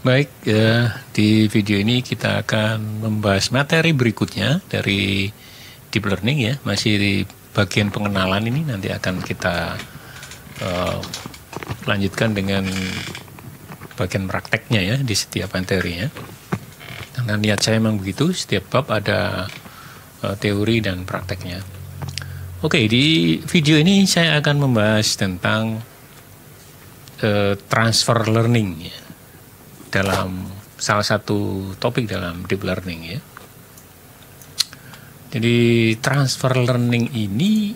Baik, di video ini kita akan membahas materi berikutnya dari deep learning ya. Masih di bagian pengenalan ini, nanti akan kita lanjutkan dengan bagian prakteknya ya di setiap materinya. Karena niat saya memang begitu, setiap bab ada teori dan prakteknya. Oke, di video ini saya akan membahas tentang transfer learning ya, dalam salah satu topik dalam deep learning ya. Jadi transfer learning ini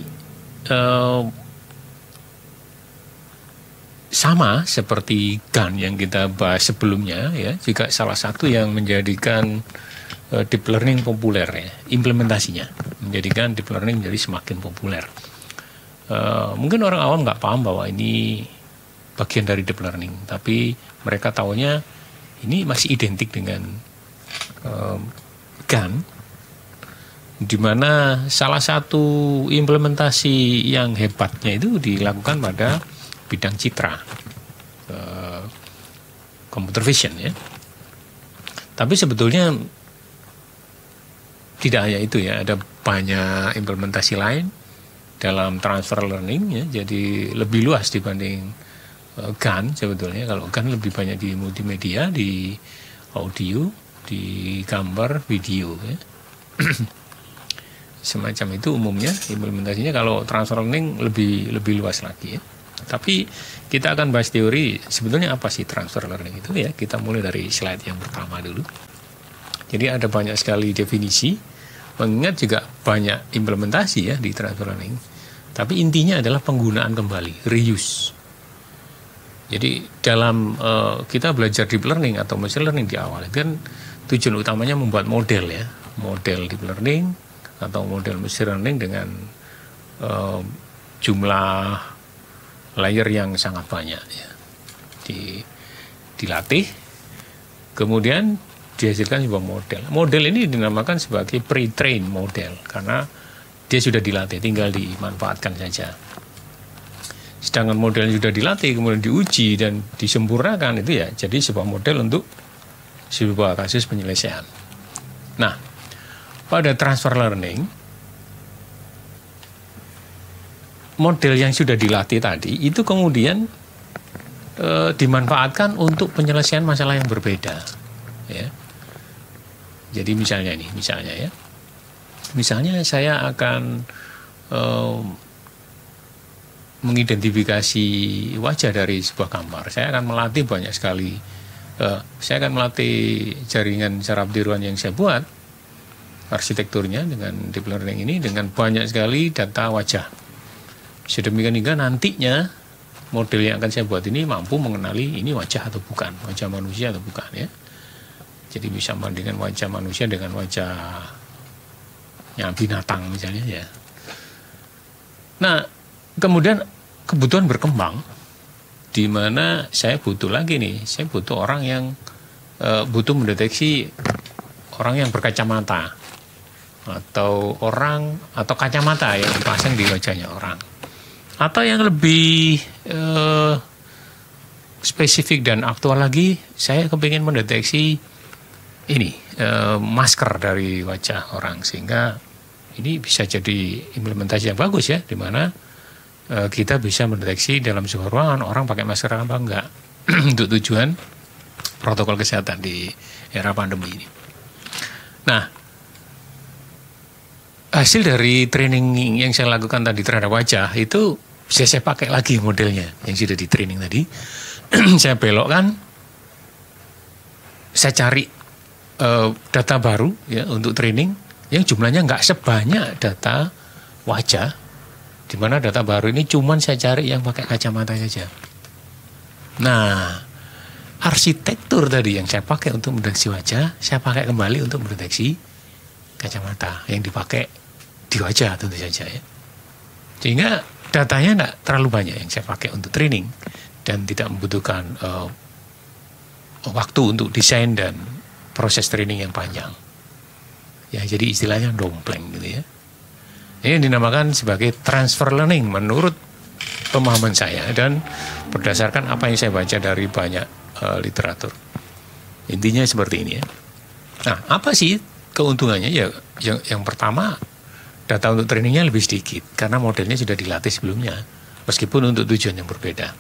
sama seperti GAN yang kita bahas sebelumnya ya, juga salah satu yang menjadikan deep learning populer ya, implementasinya menjadikan deep learning menjadi semakin populer. Mungkin orang awam nggak paham bahwa ini bagian dari deep learning, tapi mereka taunya ini masih identik dengan GAN, di mana salah satu implementasi yang hebatnya itu dilakukan pada bidang citra, computer vision ya. Tapi sebetulnya tidak hanya itu ya, ada banyak implementasi lain dalam transfer learning ya, jadi lebih luas dibanding GAN sebetulnya. Kalau GAN lebih banyak di multimedia, di audio, di gambar, video ya. Semacam itu umumnya implementasinya. Kalau transfer learning lebih luas lagi ya. Tapi kita akan bahas teori sebetulnya apa sih transfer learning itu ya. Kita mulai dari slide yang pertama dulu. Jadi ada banyak sekali definisi, mengingat juga banyak implementasi ya di transfer learning. Tapi intinya adalah penggunaan kembali, reuse. Jadi dalam kita belajar deep learning atau machine learning di awal kan tujuan utamanya membuat model ya, model deep learning atau model machine learning dengan jumlah layer yang sangat banyak ya. Dilatih, kemudian dihasilkan sebuah model. Model ini dinamakan sebagai pre-trained model karena dia sudah dilatih, tinggal dimanfaatkan saja. Sedangkan model yang sudah dilatih kemudian diuji dan disempurnakan itu ya jadi sebuah model untuk sebuah kasus penyelesaian. Nah, pada transfer learning model yang sudah dilatih tadi itu kemudian dimanfaatkan untuk penyelesaian masalah yang berbeda ya. Jadi misalnya saya akan mengidentifikasi wajah dari sebuah gambar. Saya akan melatih banyak sekali. Saya akan melatih jaringan saraf tiruan yang saya buat, arsitekturnya dengan deep learning ini dengan banyak sekali data wajah. Sedemikian hingga nantinya model yang akan saya buat ini mampu mengenali ini wajah atau bukan, wajah manusia atau bukan ya. Jadi bisa membandingkan wajah manusia dengan wajahnya binatang misalnya ya. Nah, kemudian kebutuhan berkembang, di mana saya butuh lagi nih, saya butuh orang yang butuh mendeteksi orang yang berkacamata atau kacamata yang dipasang di wajahnya orang, atau yang lebih spesifik dan aktual lagi, saya kepingin mendeteksi ini masker dari wajah orang, sehingga ini bisa jadi implementasi yang bagus ya, di mana kita bisa mendeteksi dalam sebuah ruangan orang pakai masker apa enggak untuk tujuan protokol kesehatan di era pandemi ini. Nah, hasil dari training yang saya lakukan tadi terhadap wajah itu saya pakai lagi modelnya yang sudah di training tadi. Saya belokkan, saya cari data baru ya untuk training yang jumlahnya nggak sebanyak data wajah, di mana data baru ini cuman saya cari yang pakai kacamata saja. Nah, arsitektur tadi yang saya pakai untuk mendeteksi wajah, saya pakai kembali untuk mendeteksi kacamata yang dipakai di wajah tentu saja ya. Sehingga datanya tidak terlalu banyak yang saya pakai untuk training dan tidak membutuhkan waktu untuk desain dan proses training yang panjang. Ya, jadi istilahnya dompleng gitu ya. Ini dinamakan sebagai transfer learning menurut pemahaman saya dan berdasarkan apa yang saya baca dari banyak literatur. Intinya seperti ini ya. Nah, apa sih keuntungannya? Ya, yang pertama, data untuk trainingnya lebih sedikit karena modelnya sudah dilatih sebelumnya, meskipun untuk tujuan yang berbeda.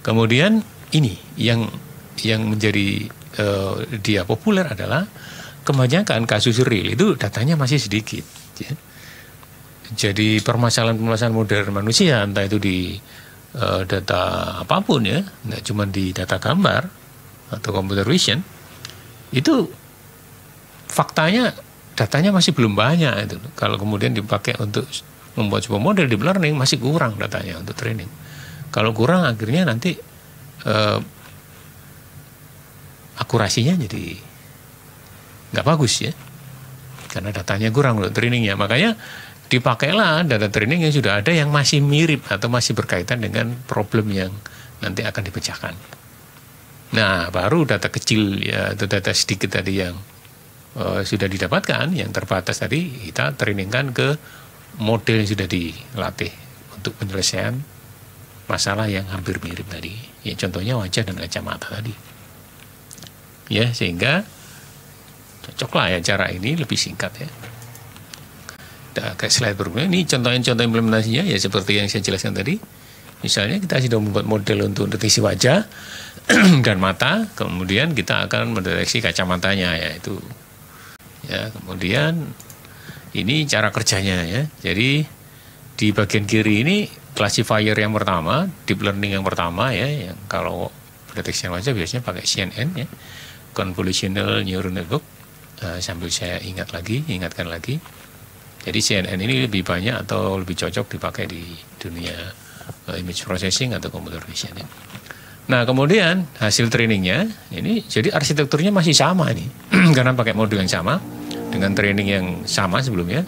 Kemudian ini yang menjadi dia populer adalah kebanyakan kasus real itu datanya masih sedikit. Ya. Jadi permasalahan modern manusia, entah itu di data apapun ya, nggak cuma di data gambar atau computer vision, itu faktanya datanya masih belum banyak itu. Kalau kemudian dipakai untuk membuat sebuah model deep learning masih kurang datanya untuk training. Kalau kurang akhirnya nanti akurasinya jadi nggak bagus ya, karena datanya kurang untuk trainingnya. Makanya dipakailah data training yang sudah ada yang masih mirip atau masih berkaitan dengan problem yang nanti akan dipecahkan. Nah, baru data kecil ya, atau data sedikit tadi yang sudah didapatkan, yang terbatas tadi kita trainingkan ke model yang sudah dilatih untuk penyelesaian masalah yang hampir mirip tadi. Ya, contohnya wajah dan kacamata tadi. Ya, sehingga cocoklah ya cara ini lebih singkat ya. Ke slide berikutnya, ini contoh implementasinya ya seperti yang saya jelaskan tadi. Misalnya kita sudah membuat model untuk deteksi wajah dan mata, kemudian kita akan mendeteksi kacamatanya ya itu. Ya, kemudian ini cara kerjanya ya. Jadi di bagian kiri ini classifier yang pertama, deep learning yang pertama ya, yang kalau deteksi wajah biasanya pakai CNN ya, convolutional neural network. Sambil saya ingatkan lagi. Jadi CNN ini lebih banyak atau lebih cocok dipakai di dunia image processing atau computer vision ya. Nah, kemudian hasil trainingnya ini jadi arsitekturnya masih sama nih karena pakai model yang sama dengan training yang sama sebelumnya,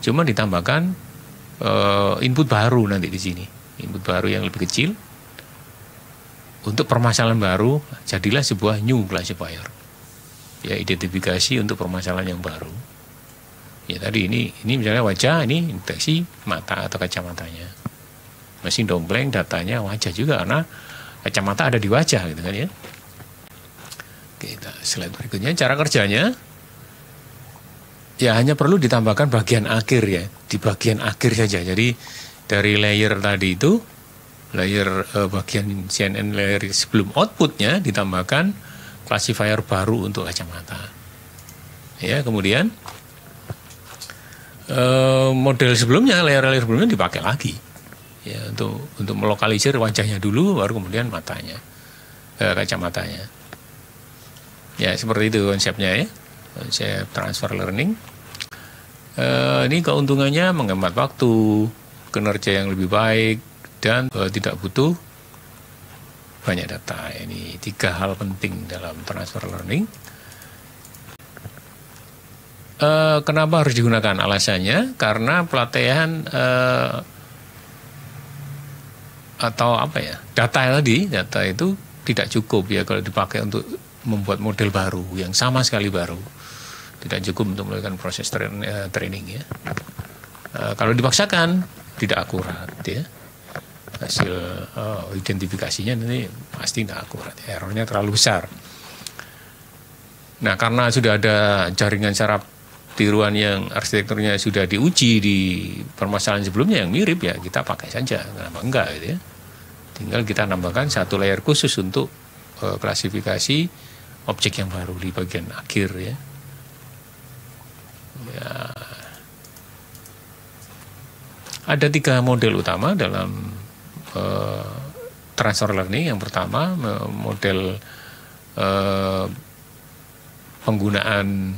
cuma ditambahkan input baru nanti di sini, input baru yang lebih kecil untuk permasalahan baru, jadilah sebuah new classifier ya, identifikasi untuk permasalahan yang baru ya. Tadi ini misalnya wajah, ini deteksi mata atau kacamatanya, masih dompleng datanya wajah juga karena kacamata ada di wajah gitu kan ya. Kita slide berikutnya, cara kerjanya ya hanya perlu ditambahkan bagian akhir ya, di bagian akhir saja. Jadi dari layer tadi itu, layer bagian CNN layer sebelum outputnya ditambahkan classifier baru untuk kacamata. Ya, kemudian model sebelumnya, layer sebelumnya dipakai lagi. Ya, untuk melokalisir wajahnya dulu, baru kemudian matanya, kacamatanya. Ya, seperti itu konsepnya ya, konsep transfer learning. Ini keuntungannya menghemat waktu, kinerja yang lebih baik, dan tidak butuh banyak data. Ini 3 hal penting dalam transfer learning. Kenapa harus digunakan? Alasannya karena pelatihan atau apa ya, data itu tidak cukup ya kalau dipakai untuk membuat model baru yang sama sekali baru, tidak cukup untuk melakukan proses training ya. Kalau dipaksakan tidak akurat ya, hasil identifikasinya nanti pasti tidak akurat, errornya terlalu besar. Nah, karena sudah ada jaringan saraf tiruan yang arsitekturnya sudah diuji di permasalahan sebelumnya yang mirip ya, kita pakai saja, kenapa enggak gitu ya. Tinggal kita nambahkan satu layer khusus untuk klasifikasi objek yang baru di bagian akhir ya. Ya. Ada 3 model utama dalam transfer learning. Yang pertama model penggunaan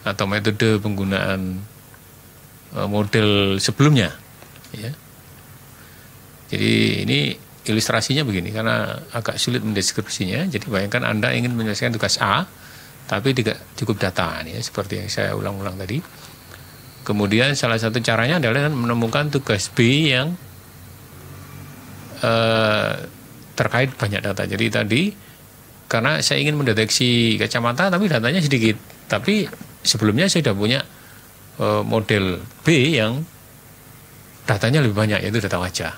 atau metode penggunaan model sebelumnya ya. Jadi ini ilustrasinya begini, karena agak sulit mendeskripsinya. Jadi bayangkan Anda ingin menyelesaikan tugas A tapi tidak cukup data ya, seperti yang saya ulang-ulang tadi. Kemudian salah satu caranya adalah menemukan tugas B yang terkait banyak data. Jadi tadi karena saya ingin mendeteksi kacamata tapi datanya sedikit, tapi sebelumnya saya sudah punya model B yang datanya lebih banyak, yaitu data wajah.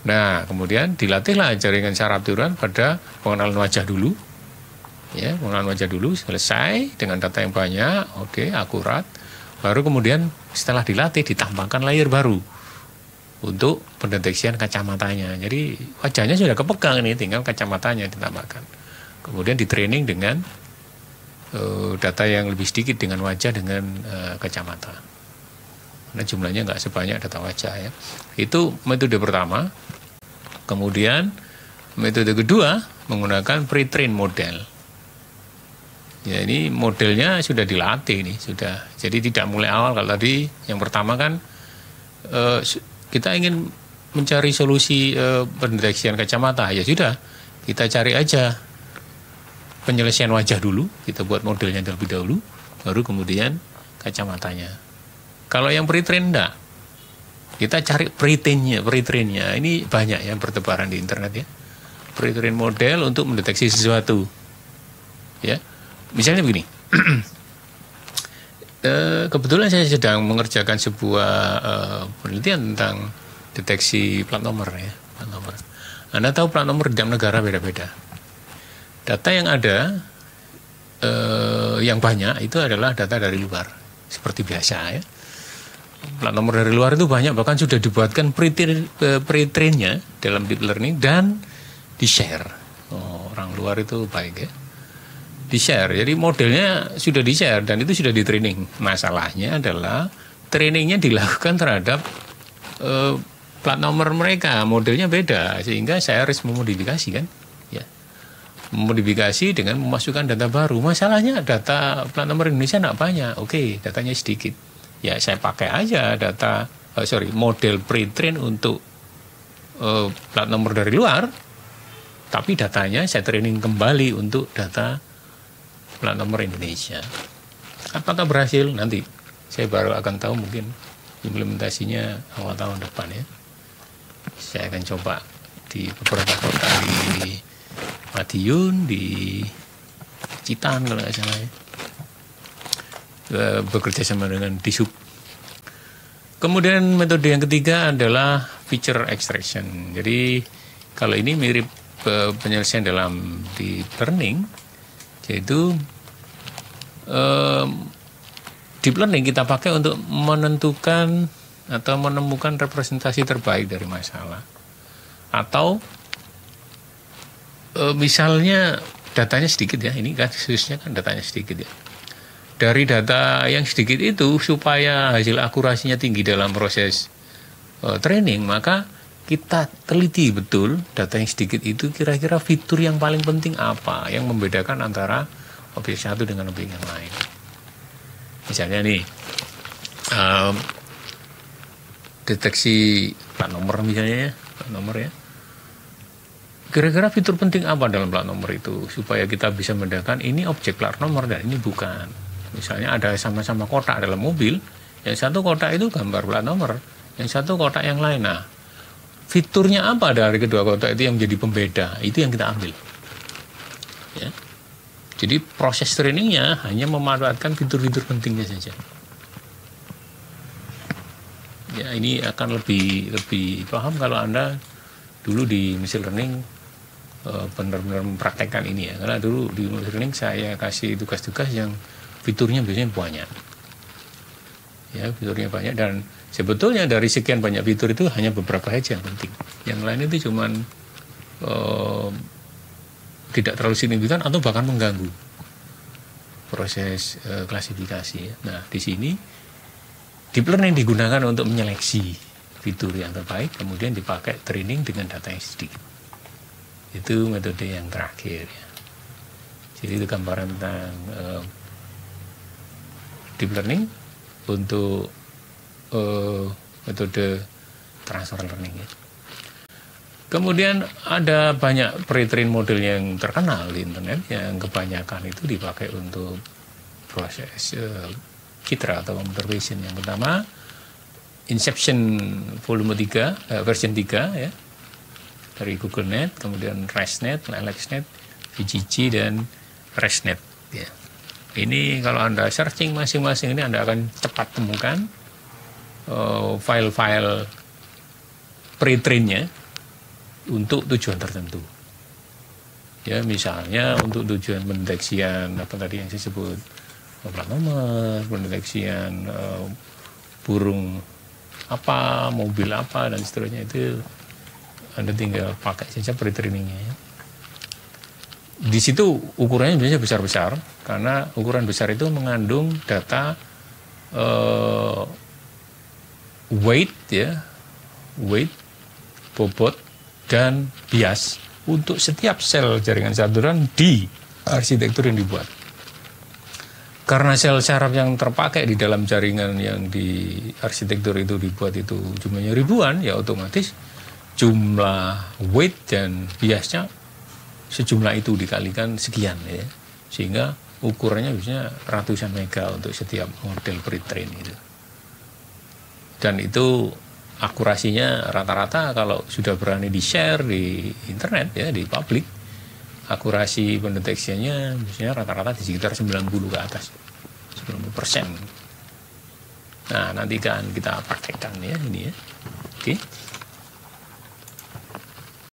Nah, kemudian dilatihlah jaringan saraf neuron pada pengenalan wajah dulu. Ya, pengenalan wajah dulu selesai dengan data yang banyak, oke, akurat. Baru kemudian setelah dilatih ditambahkan layer baru untuk pendeteksian kacamatanya. Jadi wajahnya sudah kepegang ini, tinggal kacamatanya ditambahkan. Kemudian di training dengan data yang lebih sedikit dengan wajah dengan kacamata. Karena jumlahnya nggak sebanyak data wajah ya. Itu metode pertama. Kemudian metode kedua menggunakan pre-train model. Ya, ini modelnya sudah dilatih nih, sudah. Jadi tidak mulai awal. Kalau tadi yang pertama kan kita ingin mencari solusi pendeteksian kacamata, ya sudah, kita cari aja penyelesaian wajah dulu, kita buat modelnya terlebih dahulu, baru kemudian kacamatanya. Kalau yang pre-train enggak, kita cari pre-trainnya. Ini banyak yang bertebaran di internet ya. Pre-train model untuk mendeteksi sesuatu. Ya. Misalnya begini, kebetulan saya sedang mengerjakan sebuah penelitian tentang deteksi plat nomor ya, plat nomor. Anda tahu plat nomor di dalam negara beda-beda. Data yang ada, yang banyak itu adalah data dari luar, seperti biasa ya. Plat nomor dari luar itu banyak, bahkan sudah dibuatkan pre-trainnya dalam deep learning dan di-share. Orang luar itu baik ya. Di-share, jadi modelnya sudah di-share dan itu sudah di-training. Masalahnya adalah trainingnya dilakukan terhadap plat nomor mereka, modelnya beda, sehingga saya harus memodifikasi kan, ya, memodifikasi dengan memasukkan data baru. Masalahnya data plat nomor Indonesia tidak banyak, oke, datanya sedikit, ya saya pakai aja data, model pre-train untuk plat nomor dari luar, tapi datanya saya training kembali untuk data plat nomor Indonesia. Apakah berhasil? Nanti saya baru akan tahu, mungkin implementasinya awal tahun depan ya. Saya akan coba di beberapa kota di Madiun, di Citan kalau nggak salah ya. Bekerja sama dengan Disub. Kemudian metode yang ketiga adalah feature extraction. Jadi kalau ini mirip penyelesaian dalam deep learning, yaitu deep learning kita pakai untuk menentukan atau menemukan representasi terbaik dari masalah. Atau misalnya datanya sedikit ya, ini kan khususnya kan datanya sedikit ya. Dari data yang sedikit itu supaya hasil akurasinya tinggi dalam proses training, maka kita teliti betul data yang sedikit itu kira-kira fitur yang paling penting apa yang membedakan antara objek satu dengan objek yang lain. Misalnya nih, deteksi plat nomor misalnya ya, plat nomor ya. Kira-kira fitur penting apa dalam plat nomor itu supaya kita bisa membedakan ini objek plat nomor dan ini bukan. Misalnya ada sama-sama kotak dalam mobil, yang satu kotak itu gambar plat nomor, yang satu kotak yang lain. Nah, fiturnya apa dari kedua kotak itu yang menjadi pembeda? Itu yang kita ambil. Ya. Jadi proses trainingnya hanya memanfaatkan fitur-fitur pentingnya saja. Ya, ini akan lebih paham kalau Anda dulu di machine learning benar-benar mempraktekkan ini ya. Karena dulu di machine learning saya kasih tugas-tugas yang fiturnya biasanya banyak. Ya, fiturnya banyak dan sebetulnya dari sekian banyak fitur itu hanya beberapa saja yang penting. Yang lain itu cuman tidak terlalu signifikan atau bahkan mengganggu proses klasifikasi. Nah, di sini deep learning digunakan untuk menyeleksi fitur yang terbaik, kemudian dipakai training dengan data yang sedikit. Itu metode yang terakhir ya. Jadi itu gambaran tentang deep learning untuk metode transfer learning ya. Kemudian ada banyak pre-train model yang terkenal di internet yang kebanyakan itu dipakai untuk proses citra atau computer vision. Yang pertama Inception volume 3, version 3 ya, dari GoogleNet, kemudian ResNet, AlexNet, VGG dan ResNet ya. Ini kalau Anda searching masing-masing ini Anda akan cepat temukan file-file pre-trainnya untuk tujuan tertentu. Ya, misalnya untuk tujuan pendeteksian apa tadi yang saya sebut plat nomor, pendeteksian burung apa, mobil apa dan seterusnya, itu Anda tinggal pakai saja pre-trainingnya ya. Di situ ukurannya biasanya besar-besar karena ukuran besar itu mengandung data weight ya, bobot dan bias untuk setiap sel jaringan saluran di arsitektur yang dibuat. Karena sel saraf yang terpakai di dalam jaringan yang di arsitektur itu dibuat itu jumlahnya ribuan, ya otomatis jumlah weight dan biasnya sejumlah itu dikalikan sekian ya. Sehingga ukurannya biasanya ratusan mega untuk setiap model pre-train itu. Dan itu akurasinya rata-rata kalau sudah berani di-share di internet ya, di publik, akurasi pendeteksiannya biasanya rata-rata di sekitar 90 ke atas, 90%. Nah, nanti kan kita praktekkan ya ini ya. Oke.